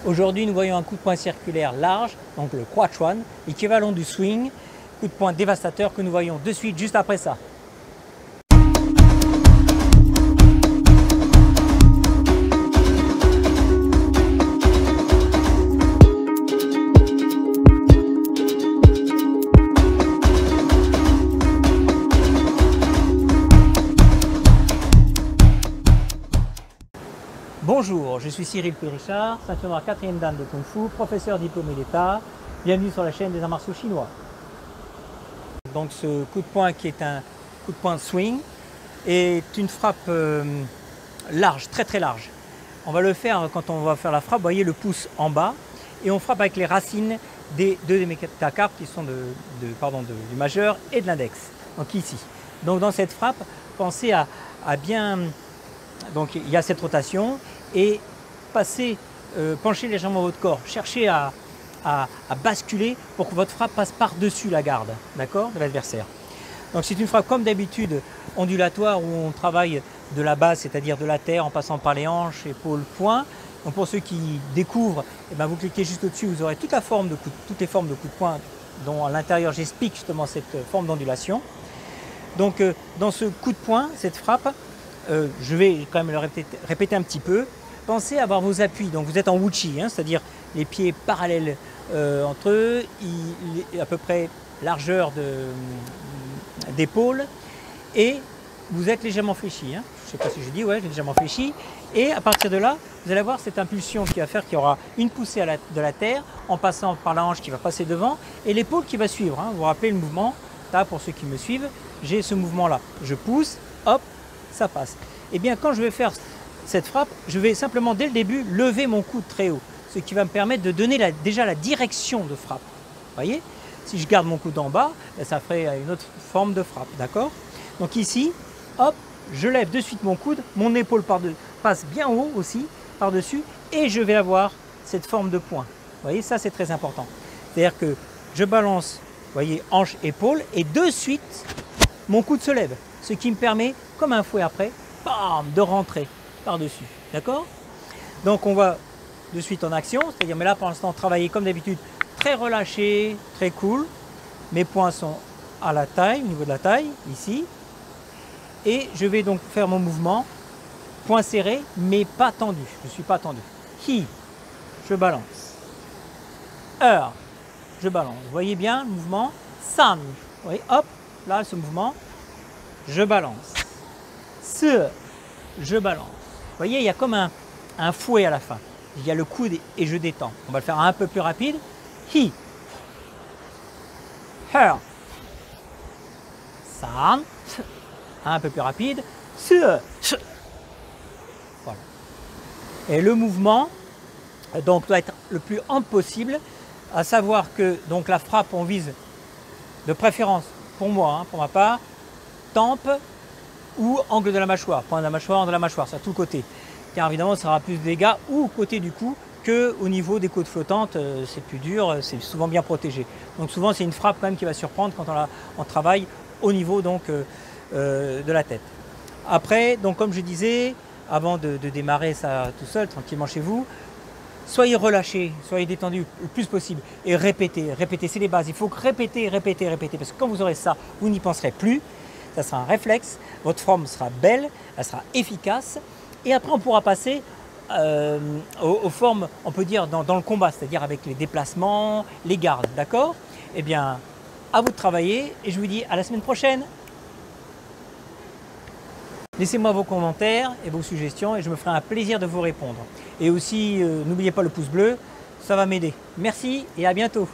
Aujourd'hui, nous voyons un coup de poing circulaire large, donc le Quach One, équivalent du swing, coup de poing dévastateur que nous voyons de suite juste après ça. Bonjour, je suis Cyril Périchard, ceinture noire 4e dan de Kung Fu, professeur diplômé d'État. Bienvenue sur la chaîne des arts martiaux chinois. Donc ce coup de poing qui est un coup de poing swing est une frappe large, très large. On va le faire quand on va faire la frappe, vous voyez le pouce en bas et on frappe avec les racines des deux métacarpes qui sont du majeur et de l'index. Donc ici. Donc dans cette frappe, pensez à bien... Donc il y a cette rotation et penchez légèrement votre corps. Cherchez à basculer pour que votre frappe passe par-dessus la garde, d'accord, de l'adversaire. Donc c'est une frappe comme d'habitude ondulatoire où on travaille de la base, c'est-à-dire de la terre en passant par les hanches, épaules, poings. Donc pour ceux qui découvrent, eh bien, vous cliquez juste au-dessus, vous aurez toutes les formes de coups de poing dont à l'intérieur j'explique justement cette forme d'ondulation. Donc dans ce coup de poing, cette frappe, je vais quand même le répéter un petit peu. Pensez à avoir vos appuis. Donc vous êtes en Wuchi, hein, c'est-à-dire les pieds parallèles entre eux, à peu près largeur d'épaule, et vous êtes légèrement fléchi. Hein. Je ne sais pas si je dis, ouais, légèrement fléchi. Et à partir de là, vous allez avoir cette impulsion qui va faire qu'il y aura une poussée de la terre en passant par la hanche qui va passer devant et l'épaule qui va suivre. Hein. Vous vous rappelez le mouvement, là pour ceux qui me suivent, j'ai ce mouvement-là. Je pousse, hop, ça passe. Et bien quand je vais faire cette frappe, je vais simplement dès le début lever mon coude très haut, ce qui va me permettre de donner déjà la direction de frappe. Vous voyez, si je garde mon coude en bas, ça ferait une autre forme de frappe, d'accord? Donc ici, hop, je lève de suite mon coude, mon épaule passe bien haut aussi, par-dessus, et je vais avoir cette forme de poing. Vous voyez, ça c'est très important. C'est-à-dire que je balance, vous voyez, hanche, épaule, et de suite, mon coude se lève, ce qui me permet, comme un fouet après, bam, de rentrer par-dessus. D'accord? Donc on va de suite en action, c'est-à-dire, mais là pour l'instant, travailler comme d'habitude, très relâché, très cool. Mes poings sont à la taille, au niveau de la taille, ici. Et je vais donc faire mon mouvement, poing serré, mais pas tendu. Je ne suis pas tendu. Hi, je balance. Je balance. Vous voyez bien le mouvement? San, vous voyez, hop, là ce mouvement, je balance. Je balance. Vous voyez, il y a comme un fouet à la fin. Il y a le coude et je détends. On va le faire un peu plus rapide. Hi. Her. San. Un peu plus rapide. Voilà. Et le mouvement donc, doit être le plus ample possible, à savoir que donc, la frappe, on vise de préférence, pour moi, hein, pour ma part, tempe ou angle de la mâchoire, point de la mâchoire, angle de la mâchoire, c'est à tout côté. Car évidemment, ça aura plus de dégâts ou côté du cou qu'au niveau des côtes flottantes, c'est plus dur, c'est souvent bien protégé. Donc souvent, c'est une frappe quand même qui va surprendre quand on travaille au niveau donc, de la tête. Après, donc comme je disais, avant de démarrer ça tout seul, tranquillement chez vous, soyez relâchés, soyez détendus le plus possible et répétez, c'est les bases. Il faut répéter, parce que quand vous aurez ça, vous n'y penserez plus. Ça sera un réflexe, votre forme sera belle, elle sera efficace. Et après, on pourra passer aux formes, on peut dire, dans le combat, c'est-à-dire avec les déplacements, les gardes, d'accord? Eh bien, à vous de travailler et je vous dis à la semaine prochaine. Laissez-moi vos commentaires et vos suggestions et je me ferai un plaisir de vous répondre. Et aussi, n'oubliez pas le pouce bleu, ça va m'aider. Merci et à bientôt.